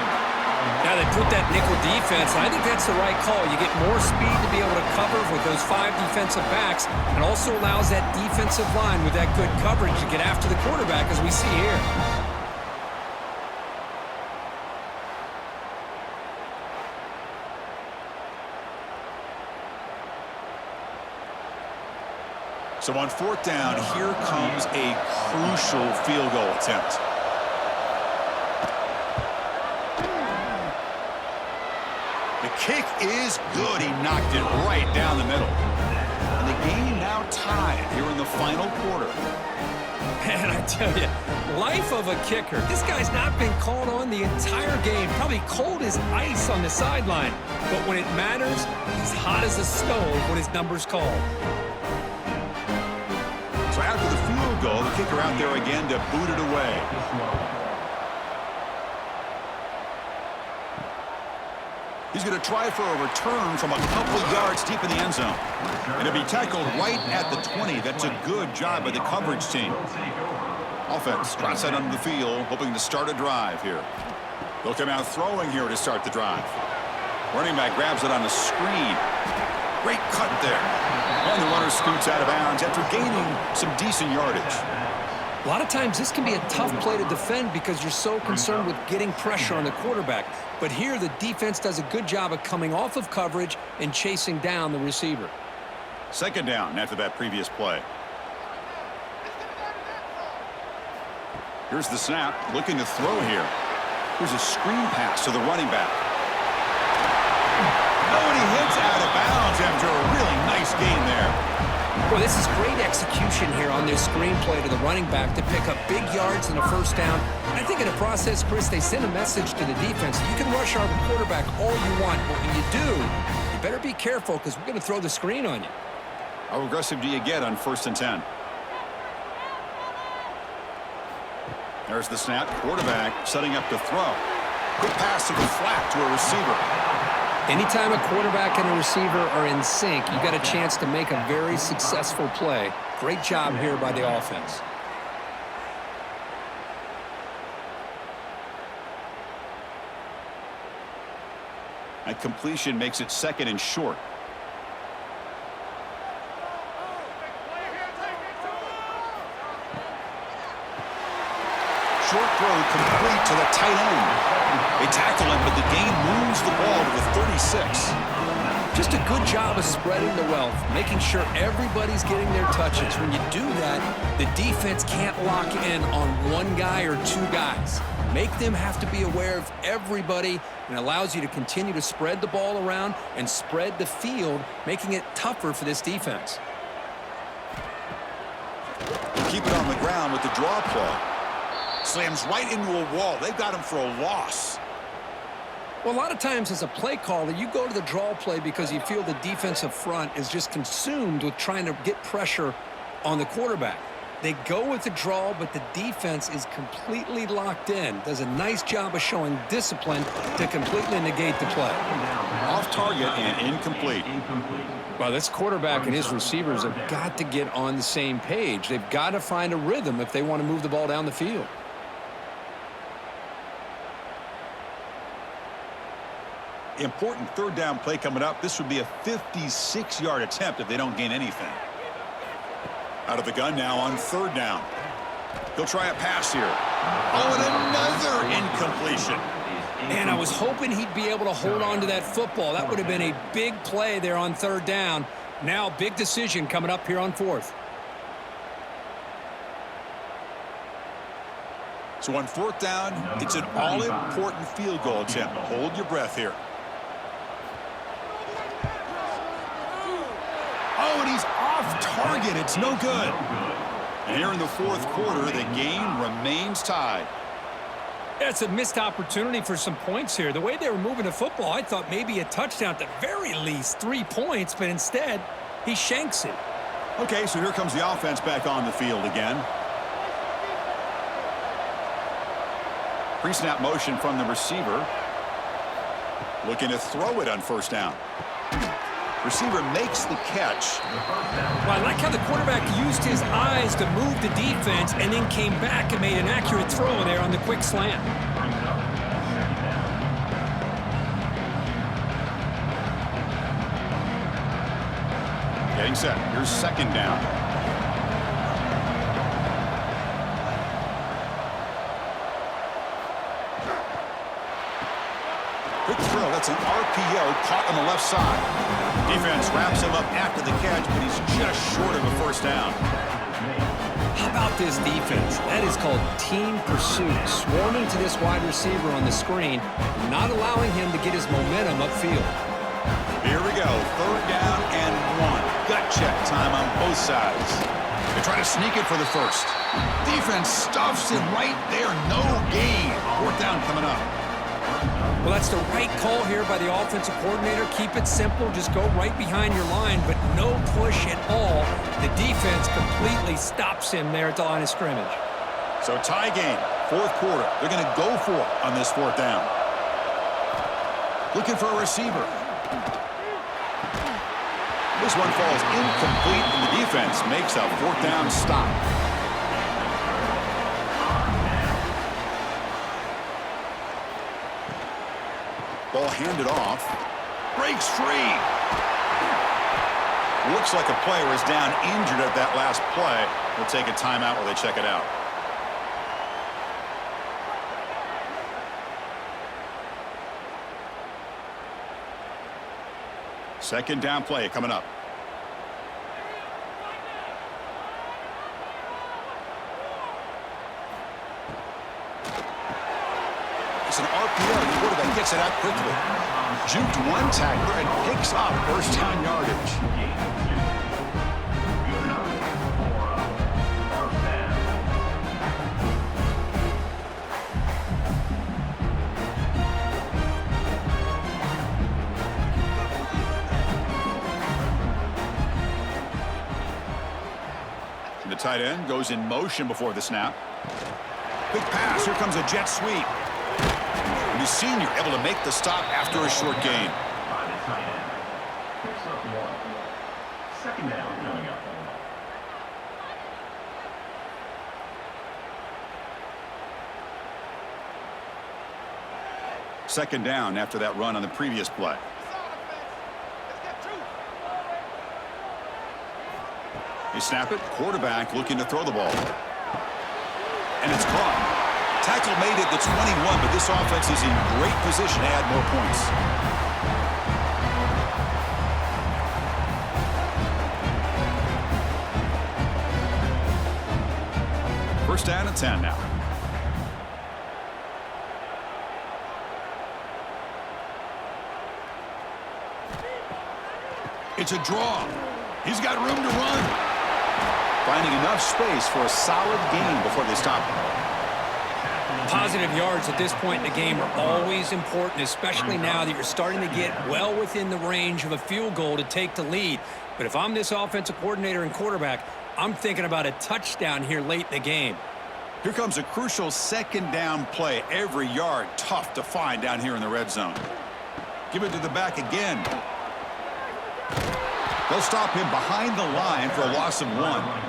Now they put that nickel defense, and I think that's the right call. You get more speed to be able to cover with those 5 defensive backs, and also allows that defensive line with that good coverage to get after the quarterback, as we see here. So on 4th down, here comes a crucial field goal attempt. The kick is good. He knocked it right down the middle. And the game now tied here in the final quarter. Man, I tell you, life of a kicker. This guy's not been called on the entire game. Probably cold as ice on the sideline. But when it matters, he's hot as a stove when his number's called. So after the field goal, the kicker out there again to boot it away. He's going to try for a return from a couple yards deep in the end zone. And he'll be tackled right at the 20. That's a good job by the coverage team. Offense drops out onto the field, hoping to start a drive here. They'll come out throwing here to start the drive. Running back grabs it on the screen. Great cut there. And the runner scoots out of bounds after gaining some decent yardage. A lot of times this can be a tough play to defend because you're so concerned with getting pressure on the quarterback. But here the defense does a good job of coming off of coverage and chasing down the receiver. Second down after that previous play. Here's the snap, looking to throw here. Here's a screen pass to the running back. Oh, and he hits out of bounds after a really nice gain there. Well, this is great execution here on this screen play to the running back to pick up big yards and a first down. I think in the process, Chris, they send a message to the defense. You can rush our quarterback all you want, but when you do, you better be careful because we're going to throw the screen on you. How aggressive do you get on 1st and 10? There's the snap. Quarterback setting up to throw. Quick pass to the flat to a receiver. Anytime a quarterback and a receiver are in sync, you got a chance to make a very successful play. Great job here by the offense. That completion makes it 2nd and short. Short throw complete to the tight end. They tackle him, but the gain moves the ball to the 36. Just a good job of spreading the wealth, making sure everybody's getting their touches. When you do that, the defense can't lock in on one guy or two guys. Make them have to be aware of everybody, and allows you to continue to spread the ball around and spread the field, making it tougher for this defense. Keep it on the ground with the draw play. Slams right into a wall. They've got him for a loss. Well, a lot of times as a play caller, you go to the draw play because you feel the defensive front is just consumed with trying to get pressure on the quarterback. They go with the draw, but the defense is completely locked in. Does a nice job of showing discipline to completely negate the play. Off target and incomplete. Well, this quarterback and his receivers have got to get on the same page. They've got to find a rhythm if they want to move the ball down the field. Important 3rd down play coming up. This would be a 56-yard attempt if they don't gain anything. Out of the gun now on 3rd down. He'll try a pass here. Oh, and another incompletion. And I was hoping he'd be able to hold on to that football. That would have been a big play there on 3rd down. Now, big decision coming up here on 4th. So on 4th down, it's an all-important field goal attempt. Hold your breath here. Oh, and he's off target. It's no good. And here in the 4th quarter, the game remains tied. That's a missed opportunity for some points here. The way they were moving the football, I thought maybe a touchdown at the very least, 3 points, but instead, he shanks it. Okay, so here comes the offense back on the field again. Pre-snap motion from the receiver. Looking to throw it on 1st down. Receiver makes the catch. Well, I like how the quarterback used his eyes to move the defense and then came back and made an accurate throw there on the quick slant. Getting set. Here's 2nd down. Quick throw. That's an RPO caught on the left side. Defense wraps him up after the catch, but he's just short of a 1st down. How about this defense? That is called team pursuit. Swarming to this wide receiver on the screen, not allowing him to get his momentum upfield. Here we go. 3rd down and 1. Gut check time on both sides. They try to sneak it for the 1st. Defense stuffs him right there. No gain. 4th down coming up. Well, that's the right call here by the offensive coordinator. Keep it simple. Just go right behind your line, but no push at all. The defense completely stops him there at the line of scrimmage. So tie game, 4th quarter. They're going to go for it on this 4th down. Looking for a receiver. This one falls incomplete, and the defense makes a 4th down stop. Ball handed off. Breaks free. Looks like a player is down injured at that last play. We'll take a timeout while they check it out. Second down play coming up. It's an RPO. The quarterback gets it out quickly. Juked one tackler and picks up first down yardage. The tight end goes in motion before the snap. Big pass. Here comes a jet sweep. And the senior able to make the stop after a short gain. By the tight end. Picks up 1. Second down coming up. Second down after that run on the previous play. They snap it. Quarterback looking to throw the ball. And it's caught. Tackle made at the 21, but this offense is in great position to add more points. First down and 10 now. It's a draw. He's got room to run. Finding enough space for a solid gain before they stop him. Positive yards at this point in the game are always important, especially now that you're starting to get well within the range of a field goal to take the lead. But if I'm this offensive coordinator and quarterback, I'm thinking about a touchdown here late in the game. Here comes a crucial second down play. Every yard tough to find down here in the red zone. Give it to the back again. They'll stop him behind the line for a loss of 1.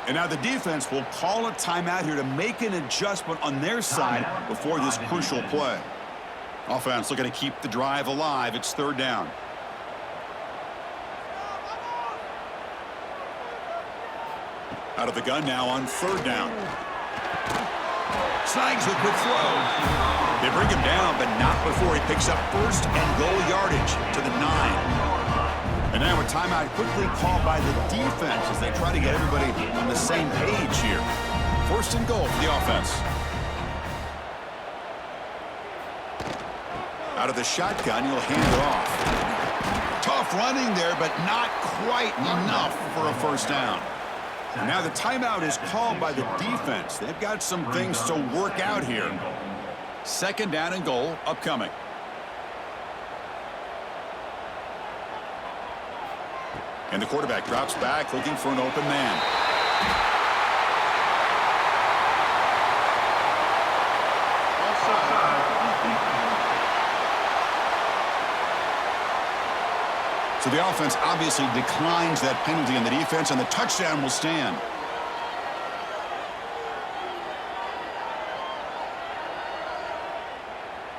And now the defense will call a timeout here to make an adjustment on their side before this crucial play. Offense looking to keep the drive alive. It's third down. Out of the gun now on third down. Snags the quick throw. They bring him down, but not before he picks up first and goal yardage to the 9. And now a timeout quickly called by the defense as they try to get everybody on the same page here. First and goal for the offense. Out of the shotgun, he'll hand it off. Tough running there, but not quite enough for a first down. And now the timeout is called by the defense. They've got some things to work out here. Second down and goal upcoming. And the quarterback drops back looking for an open man. So the offense obviously declines that penalty in the defense, and the touchdown will stand.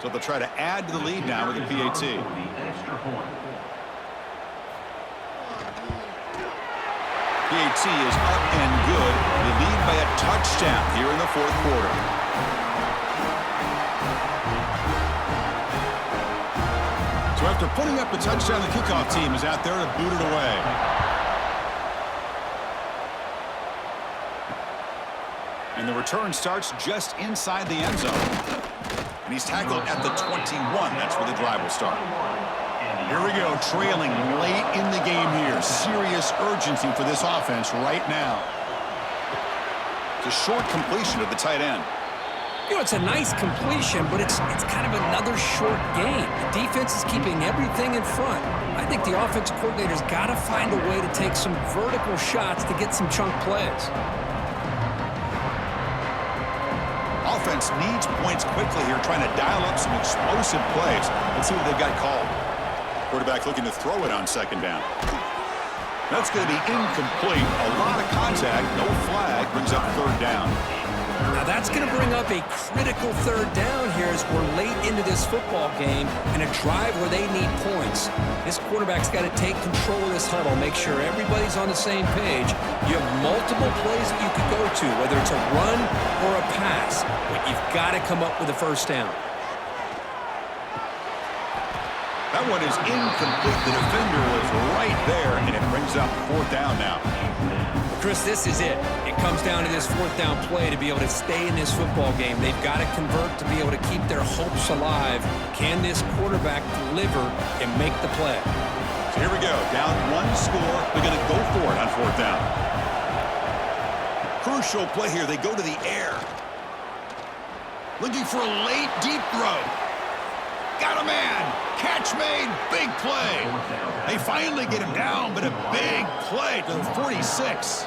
So they'll try to add to the lead now with a PAT. PAT is up and good. They lead by a touchdown here in the fourth quarter. So after putting up the touchdown, the kickoff team is out there to boot it away. And the return starts just inside the end zone. And he's tackled at the 21. That's where the drive will start. Here we go, trailing late in the game here. Serious urgency for this offense right now. It's a short completion of the tight end. You know, it's a nice completion, but it's kind of another short game. The defense is keeping everything in front. I think the offensive coordinator's got to find a way to take some vertical shots to get some chunk plays. Offense needs points quickly here, trying to dial up some explosive plays. Let's see what they've got called. Quarterback looking to throw it on second down. That's going to be incomplete. A lot of contact, no flag, brings up third down. Now that's going to bring up a critical third down here as we're late into this football game and a drive where they need points. This quarterback's got to take control of this huddle, make sure everybody's on the same page. You have multiple plays that you could go to, whether it's a run or a pass, but you've got to come up with a first down. That That one is incomplete. The defender was right there, and it brings up fourth down now. Chris, this is it. It comes down to this fourth down play to be able to stay in this football game. They've got to convert to be able to keep their hopes alive. Can this quarterback deliver and make the play? So here we go. Down one score. They're going to go for it on fourth down. Crucial play here. They go to the air. Looking for a late, deep throw. Got a man. Catch made. Big play. They finally get him down, but a big play to the 46.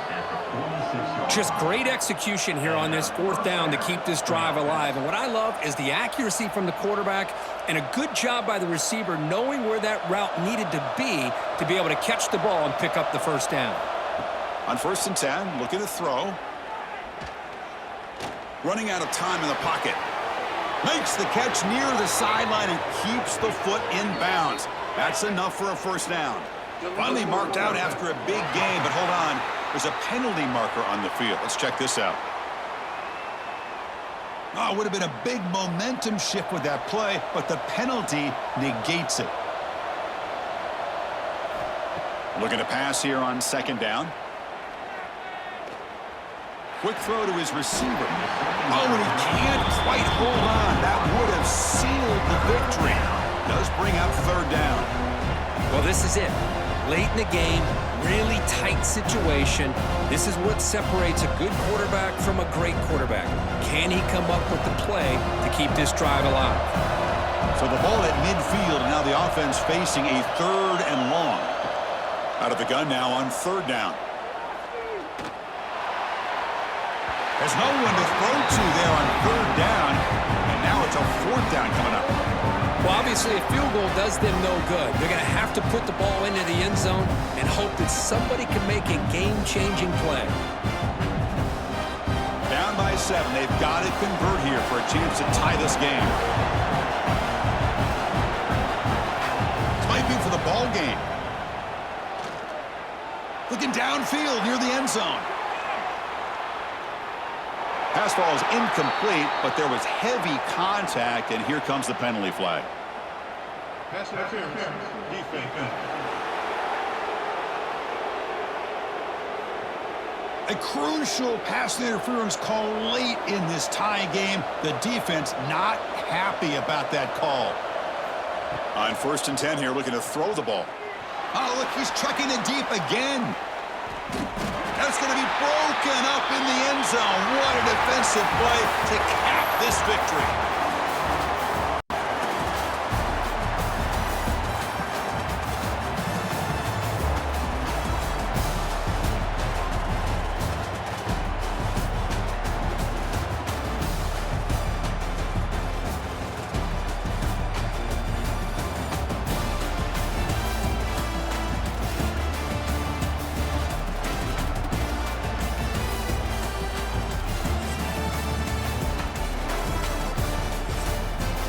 Just great execution here on this fourth down to keep this drive alive. And what I love is the accuracy from the quarterback and a good job by the receiver knowing where that route needed to be able to catch the ball and pick up the first down. On 1st and 10, looking to throw. Running out of time in the pocket. Makes the catch near the sideline and keeps the foot in bounds. That's enough for a first down. Finally marked out after a big game, but hold on. There's a penalty marker on the field. Let's check this out. Oh, it would have been a big momentum shift with that play, but the penalty negates it. Looking to pass here on 2nd down. Quick throw to his receiver. Oh, and he can't quite hold on. That would have sealed the victory. Does bring up 3rd down. Well, this is it. Late in the game, really tight situation. This is what separates a good quarterback from a great quarterback. Can he come up with the play to keep this drive alive? So the ball at midfield, and now the offense facing a 3rd and long. Out of the gun now on 3rd down. There's no one to throw to there on 3rd down, and now it's a 4th down coming up. Well, obviously, a field goal does them no good. They're going to have to put the ball into the end zone and hope that somebody can make a game-changing play. Down by 7. They've got to convert here for a chance to tie this game. This might be for the ball game. Looking downfield near the end zone. Pass ball is incomplete, but there was heavy contact, and here comes the penalty flag. Pass interference. Defense. A crucial pass interference call late in this tie game. The defense not happy about that call. On 1st and 10 here, looking to throw the ball. Oh, look, he's chucking it deep again. That's going to be broken up in the end zone. What a defensive play to cap this victory.